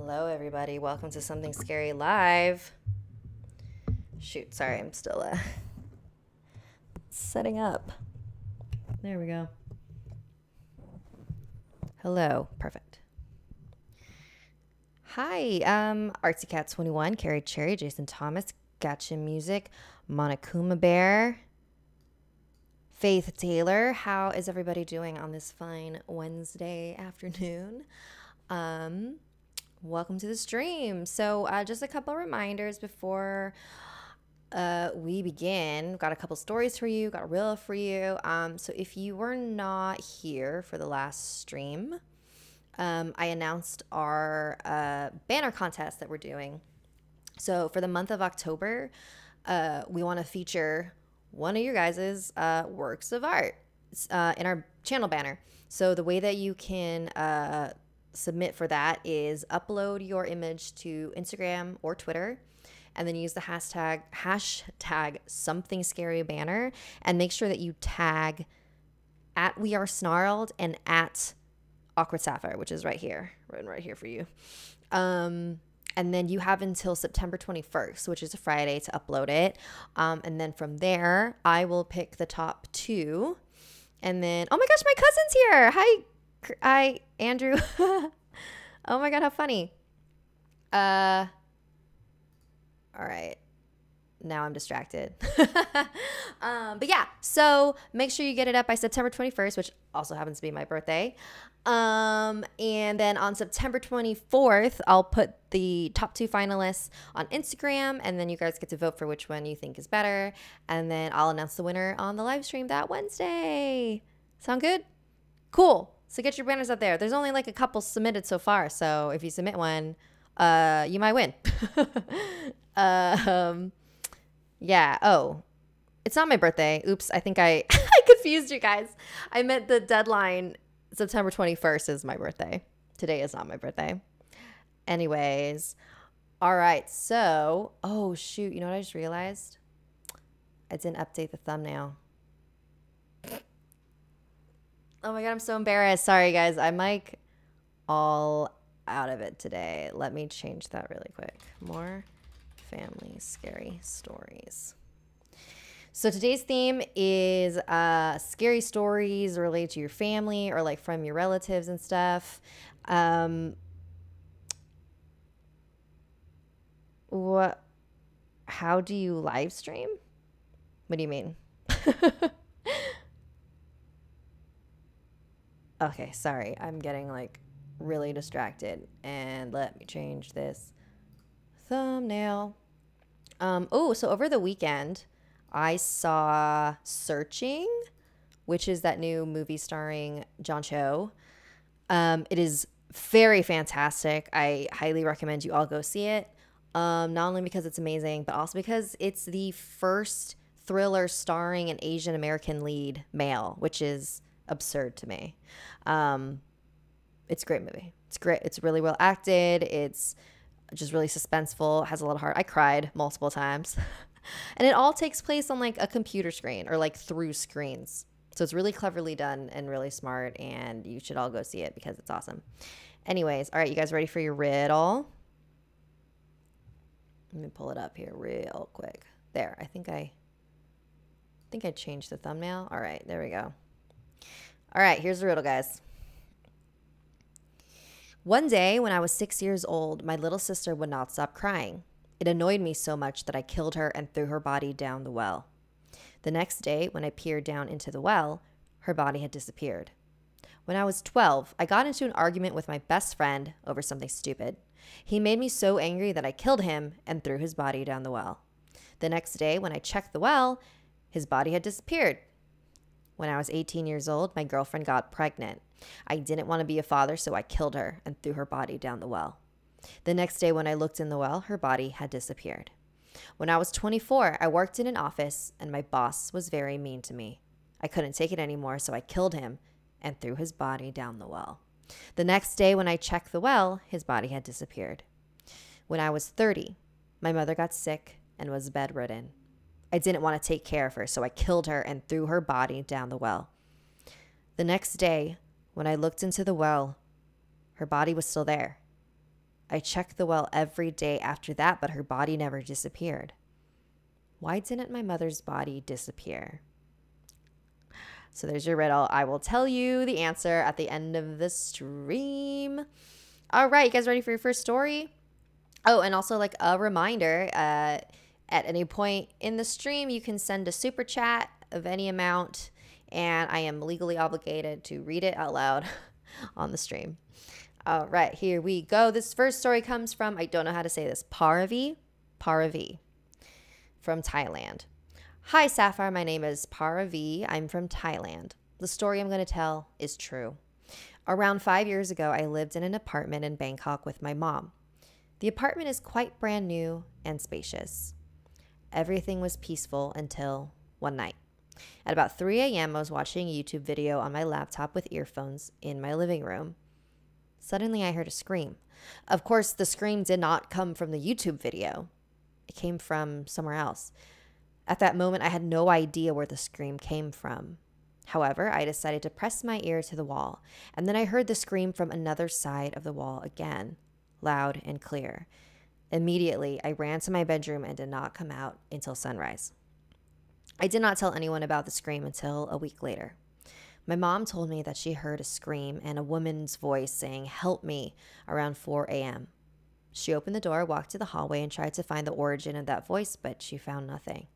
Hello, everybody. Welcome to Something Scary Live. Shoot, sorry, I'm still setting up. There we go. Hello, perfect. Hi, Artsy Cat 21, Carrie Cherry, Jason Thomas, Gotcha Music, Monokuma Bear, Faith Taylor. How is everybody doing on this fine Wednesday afternoon? Welcome to the stream. So just a couple reminders before we begin. Got a couple stories for you, got a reel for you. So if you were not here for the last stream, I announced our banner contest that we're doing. So for the month of October, we want to feature one of your guys' works of art in our channel banner. So the way that you can submit for that is upload your image to Instagram or Twitter, and then use the hashtag something scary banner, and make sure that you tag at We Are Snarled and at Awkward Sapphire, which is right here for you. And then you have until September 21st, which is a Friday, to upload it. And then from there, I will pick the top 2. And then, oh my gosh, my cousin's here. Hi, Andrew. Oh my God, how funny. All right. Now I'm distracted. But yeah, so make sure you get it up by September 21st, which also happens to be my birthday. And then on September 24th, I'll put the top 2 finalists on Instagram, and then you guys get to vote for which one you think is better. And then I'll announce the winner on the live stream that Wednesday. Sound good? Cool. So get your banners up there. There's only like a couple submitted so far. So if you submit one, you might win. Yeah. Oh, it's not my birthday. Oops. I think I confused you guys. I meant the deadline. September 21st is my birthday. Today is not my birthday. Anyways. All right. So, oh shoot. You know what I just realized? I didn't update the thumbnail. Oh my God, I'm so embarrassed. Sorry, guys. I'm like all out of it today. Let me change that really quick. More family scary stories. So today's theme is scary stories related to your family or like from your relatives and stuff. How do you live stream? What do you mean? Okay, sorry. I'm getting like really distracted. And let me change this thumbnail. Oh, so over the weekend, I saw Searching, which is that new movie starring John Cho. It is very fantastic. I highly recommend you all go see it. Not only because it's amazing, but also because it's the first thriller starring an Asian American lead male, which is absurd to me. It's a great movie. It's great. It's really well acted. It's just really suspenseful. It has a lot of heart. I cried multiple times. And it all takes place on like a computer screen or like through screens. So it's really cleverly done and really smart, and you should all go see it because it's awesome. Anyways, all right, you guys ready for your riddle? Let me pull it up here real quick. There. I think I changed the thumbnail. All right, there we go. All right, here's the riddle, guys. One day when I was 6 years old, my little sister would not stop crying. It annoyed me so much that I killed her and threw her body down the well. The next day, when I peered down into the well, her body had disappeared. When I was 12, I got into an argument with my best friend over something stupid. He made me so angry that I killed him and threw his body down the well. The next day, when I checked the well, his body had disappeared. When I was 18 years old, my girlfriend got pregnant. I didn't want to be a father, so I killed her and threw her body down the well. The next day when I looked in the well, her body had disappeared. When I was 24, I worked in an office, and my boss was very mean to me. I couldn't take it anymore, so I killed him and threw his body down the well. The next day when I checked the well, his body had disappeared. When I was 30, my mother got sick and was bedridden. I didn't want to take care of her, so I killed her and threw her body down the well. The next day, when I looked into the well, her body was still there. I checked the well every day after that, but her body never disappeared. Why didn't my mother's body disappear? So there's your riddle. I will tell you the answer at the end of the stream. All right, you guys ready for your first story? Oh, and also like a reminder, at any point in the stream, you can send a super chat of any amount, and I am legally obligated to read it out loud on the stream. All right, here we go. This first story comes from, I don't know how to say this, Paravi from Thailand. Hi, Sapphire. My name is Paravi. I'm from Thailand. The story I'm going to tell is true. Around 5 years ago, I lived in an apartment in Bangkok with my mom. The apartment is quite brand new and spacious. Everything was peaceful until one night. At about 3 a.m., I was watching a YouTube video on my laptop with earphones in my living room. Suddenly, I heard a scream. Of course, the scream did not come from the YouTube video. It came from somewhere else. At that moment, I had no idea where the scream came from. However, I decided to press my ear to the wall, and then I heard the scream from another side of the wall again, loud and clear. Immediately, I ran to my bedroom and did not come out until sunrise. I did not tell anyone about the scream until a week later. My mom told me that she heard a scream and a woman's voice saying, "Help me," around 4 a.m. She opened the door, walked to the hallway, and tried to find the origin of that voice, but she found nothing.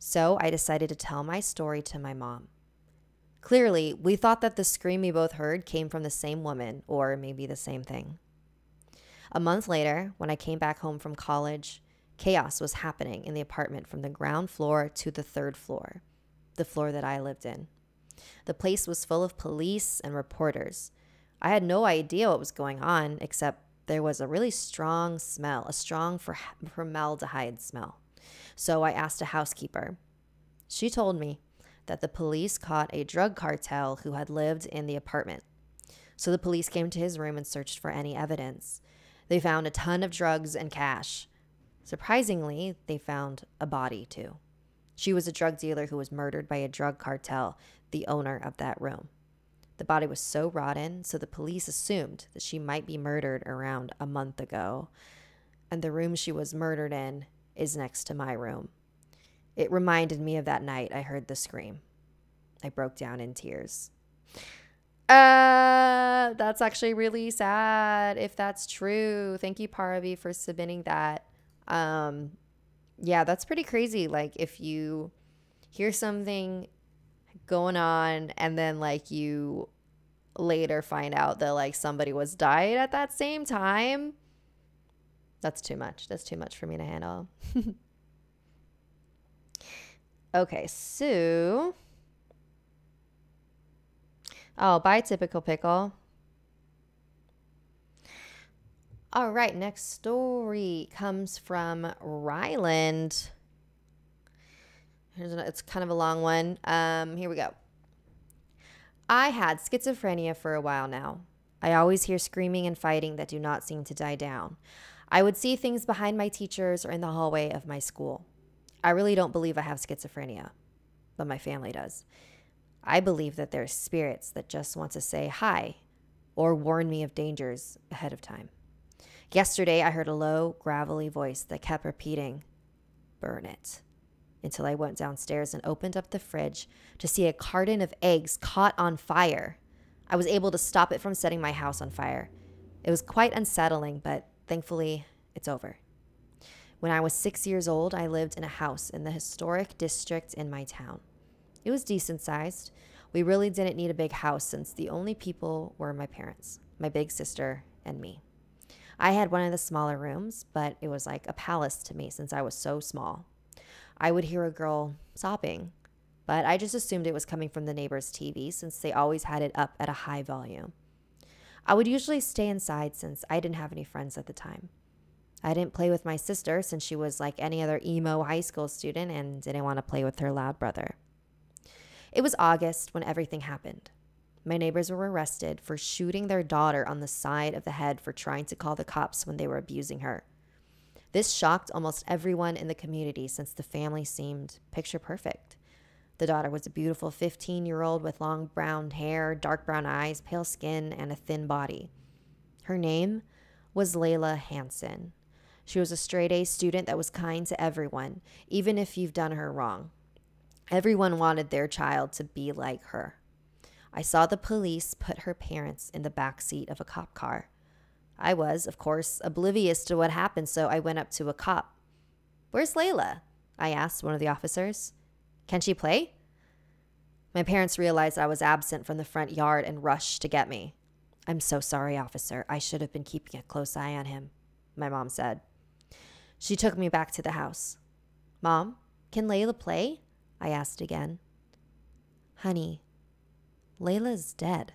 So I decided to tell my story to my mom. Clearly, we thought that the scream we both heard came from the same woman, or maybe the same thing. A month later, when I came back home from college, chaos was happening in the apartment from the ground floor to the third floor, the floor that I lived in. The place was full of police and reporters. I had no idea what was going on, except there was a really strong smell, a strong formaldehyde smell. So I asked a housekeeper. She told me that the police caught a drug cartel who had lived in the apartment. So the police came to his room and searched for any evidence. They found a ton of drugs and cash. Surprisingly, they found a body too. She was a drug dealer who was murdered by a drug cartel, the owner of that room. The body was so rotten, so the police assumed that she might be murdered around a month ago. And the room she was murdered in is next to my room. It reminded me of that night I heard the scream. I broke down in tears. That's actually really sad if that's true. Thank you, Paravi, for submitting that. Yeah, that's pretty crazy. Like, if you hear something going on and then like you later find out that like somebody was died at that same time, that's too much. That's too much for me to handle. Okay, so bye, typical pickle. All right, next story comes from Ryland. It's kind of a long one. Here we go. I had schizophrenia for a while now. I always hear screaming and fighting that do not seem to die down. I would see things behind my teachers or in the hallway of my school. I really don't believe I have schizophrenia, but my family does. I believe that there are spirits that just want to say hi or warn me of dangers ahead of time. Yesterday, I heard a low, gravelly voice that kept repeating, "Burn it," until I went downstairs and opened up the fridge to see a carton of eggs caught on fire. I was able to stop it from setting my house on fire. It was quite unsettling, but thankfully, it's over. When I was 6 years old, I lived in a house in the historic district in my town. It was decent sized. We really didn't need a big house since the only people were my parents, my big sister, and me. I had one of the smaller rooms, but it was like a palace to me since I was so small. I would hear a girl sobbing, but I just assumed it was coming from the neighbor's TV since they always had it up at a high volume. I would usually stay inside since I didn't have any friends at the time. I didn't play with my sister since she was like any other emo high school student and didn't want to play with her loud brother. It was August when everything happened. My neighbors were arrested for shooting their daughter on the side of the head for trying to call the cops when they were abusing her. This shocked almost everyone in the community since the family seemed picture perfect. The daughter was a beautiful 15-year-old with long brown hair, dark brown eyes, pale skin, and a thin body. Her name was Layla Hansen. She was a straight-A student that was kind to everyone, even if you've done her wrong. Everyone wanted their child to be like her. I saw the police put her parents in the back seat of a cop car. I was, of course, oblivious to what happened, so I went up to a cop. "Where's Layla?" I asked one of the officers. "Can she play?" My parents realized I was absent from the front yard and rushed to get me. "I'm so sorry, officer. I should have been keeping a close eye on him," my mom said. She took me back to the house. "Mom, can Layla play?" I asked again. "Honey, Layla's dead."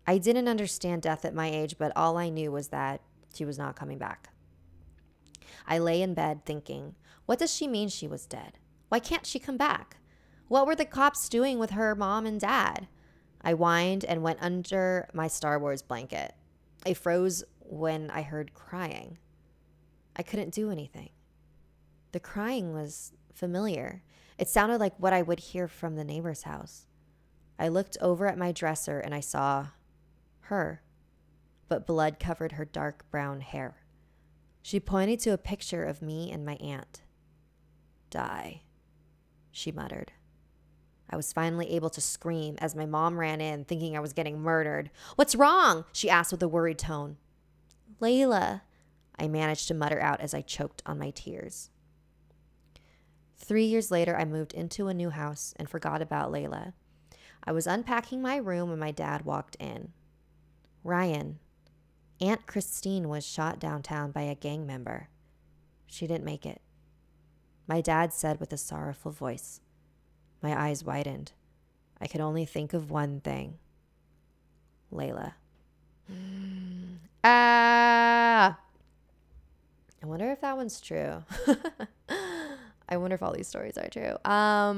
I didn't understand death at my age, but all I knew was that she was not coming back. I lay in bed thinking, what does she mean she was dead? Why can't she come back? What were the cops doing with her mom and dad? I whined and went under my Star Wars blanket. I froze when I heard crying. I couldn't do anything. The crying was familiar. It sounded like what I would hear from the neighbor's house. I looked over at my dresser and I saw her, but blood covered her dark brown hair. She pointed to a picture of me and my aunt. "Die," she muttered. I was finally able to scream as my mom ran in, thinking I was getting murdered. "What's wrong?" she asked with a worried tone. "Layla," I managed to mutter out as I choked on my tears. 3 years later, I moved into a new house and forgot about Layla. I was unpacking my room when my dad walked in. "Ryan, Aunt Christine was shot downtown by a gang member. She didn't make it," my dad said with a sorrowful voice. My eyes widened. I could only think of one thing. Layla. I wonder if that one's true. I wonder if all these stories are true.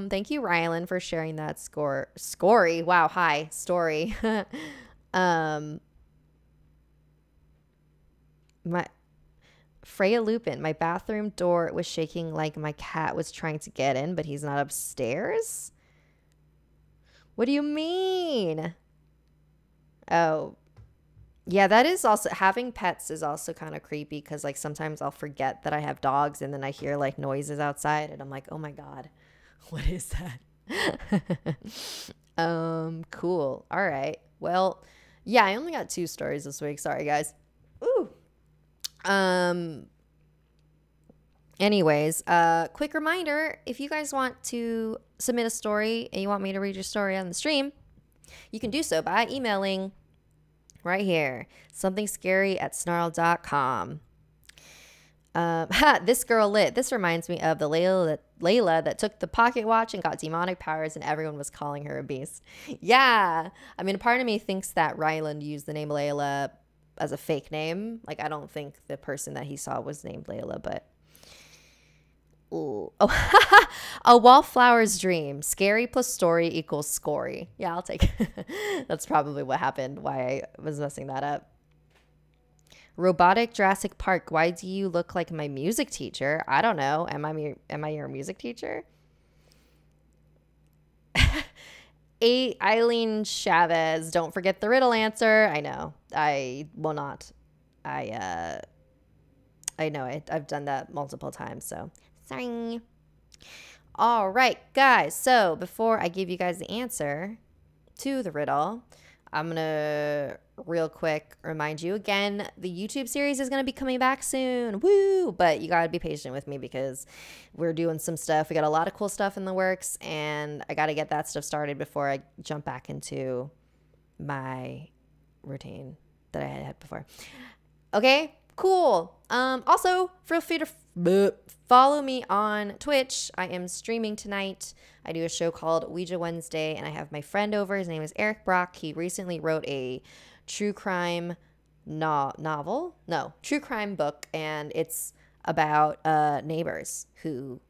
Thank you, Rylan, for sharing that story. Wow, hi, story. My Freya Lupin, my bathroom door was shaking like my cat was trying to get in, but he's not upstairs? What do you mean? Oh, yeah, that is also, having pets is also kind of creepy because like sometimes I'll forget that I have dogs and then I hear like noises outside and I'm like, oh my God, what is that? Cool. All right. Well, yeah, I only got 2 stories this week. Sorry, guys. Ooh. Anyways, quick reminder, if you guys want to submit a story and you want me to read your story on the stream, you can do so by emailing right here, somethingscary@snarled.com. This girl lit. This reminds me of the Layla that took the pocket watch and got demonic powers and everyone was calling her a beast. Yeah. I mean, a part of me thinks that Ryland used the name Layla as a fake name. Like, I don't think the person that he saw was named Layla, but ooh. Oh, a wallflower's dream. Scary plus story equals scory. Yeah, I'll take it. That's probably what happened, why I was messing that up. Robotic Jurassic Park. Why do you look like my music teacher? I don't know. Am I your music teacher? Eileen Chavez. Don't forget the riddle answer. I know. I will not. I know it. I've done that multiple times, so sorry. All right, guys. So before I give you guys the answer to the riddle, I'm going to real quick remind you again, the YouTube series is going to be coming back soon. Woo! But you got to be patient with me because we're doing some stuff. We got a lot of cool stuff in the works, and I got to get that stuff started before I jump back into my routine that I had before. Okay, cool. Also, feel free to follow me on Twitch. I am streaming tonight. I do a show called Ouija Wednesday, and I have my friend over. His name is Eric Brock. He recently wrote a true crime true crime book, and it's about neighbors who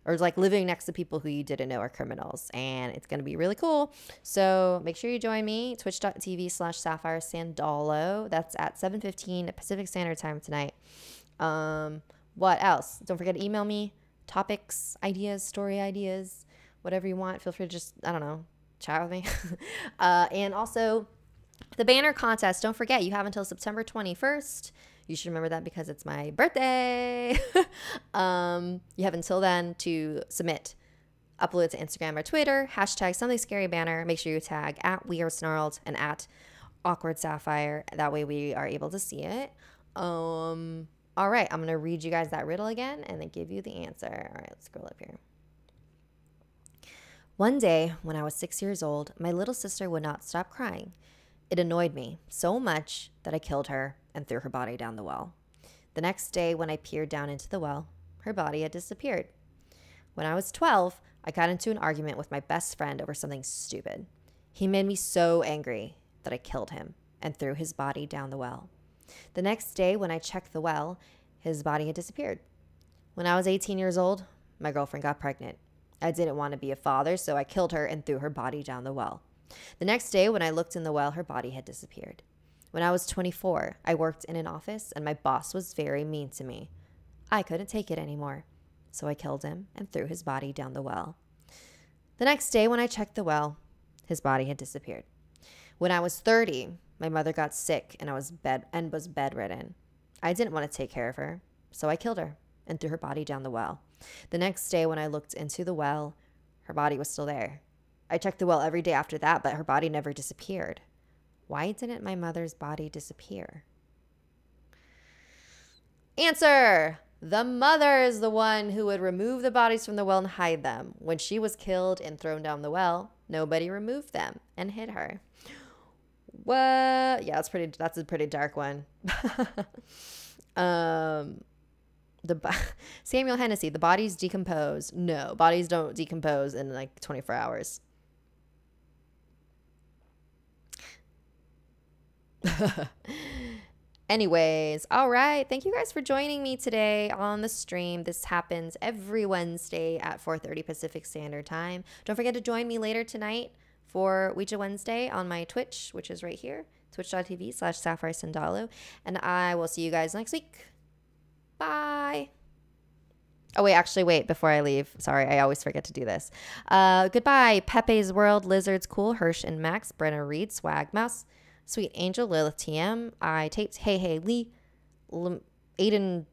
are like living next to people who you didn't know are criminals, and it's going to be really cool. So make sure you join me, twitch.tv/Sapphire Sandalo. That's at 7:15 Pacific Standard Time tonight. What else? Don't forget to email me topics, ideas, story ideas, whatever you want. Feel free to just, I don't know, chat with me. And also, The banner contest, don't forget, you have until September 21st. You should remember that because it's my birthday. You have until then to submit. Upload it to Instagram or Twitter, hashtag something scary banner. Make sure you tag at We Are Snarled and at Awkward Sapphire. That way we are able to see it. All right, I'm going to read you guys that riddle again and then give you the answer. All right, let's scroll up here. One day, when I was 6 years old, my little sister would not stop crying. It annoyed me so much that I killed her and threw her body down the well. The next day, when I peered down into the well, her body had disappeared. When I was 12, I got into an argument with my best friend over something stupid. He made me so angry that I killed him and threw his body down the well. The next day, when I checked the well, his body had disappeared. When I was 18 years old, my girlfriend got pregnant. I didn't want to be a father, so I killed her and threw her body down the well. The next day, when I looked in the well, her body had disappeared. When I was 24, I worked in an office and my boss was very mean to me. I couldn't take it anymore, so I killed him and threw his body down the well. The next day, when I checked the well, his body had disappeared. When I was 30, my mother got sick and was bedridden. I didn't want to take care of her, so I killed her and threw her body down the well. The next day, when I looked into the well, her body was still there. I checked the well every day after that, but her body never disappeared. Why didn't my mother's body disappear? Answer! The mother is the one who would remove the bodies from the well and hide them. When she was killed and thrown down the well, nobody removed them and hid her. What? Yeah, that's a pretty dark one. Samuel Hennessy, the bodies decompose. No, bodies don't decompose in like 24 hours. Anyways, all right. Thank you guys for joining me today on the stream. This happens every Wednesday at 4:30 Pacific Standard Time. Don't forget to join me later tonight for Ouija Wednesday on my Twitch, which is right here, twitch.tv/Sapphire Sandalo. And I will see you guys next week. Bye. Oh, wait, before I leave. Sorry, I always forget to do this. Goodbye, Pepe's World, Lizards, Cool, Hirsch, and Max, Brenna Reed, Swag Mouse, Sweet Angel, Lilith TM, I Tapes, Hey Lee, Aiden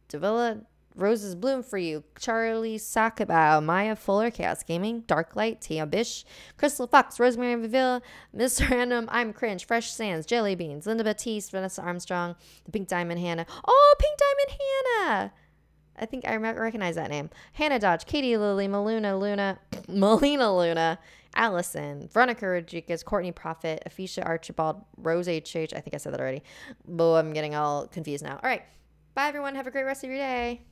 Davila, Roses Bloom for You, Charlie Sakabao, Maya Fuller, Chaos Gaming, Darklight, Tia Bish, Crystal Fox, Rosemary Vivilla, Mr. Random, I'm Cringe, Fresh Sands, Jelly Beans, Linda Batiste, Vanessa Armstrong, the Pink Diamond Hannah. Oh, Pink Diamond Hannah! I think I recognize that name. Hannah Dodge, Katie Lily, Melina Luna, Allison, Veronica Rodriguez, Courtney Prophet, Afisha Archibald, Rose HH. I think I said that already. But I'm getting all confused now. All right. Bye, everyone. Have a great rest of your day.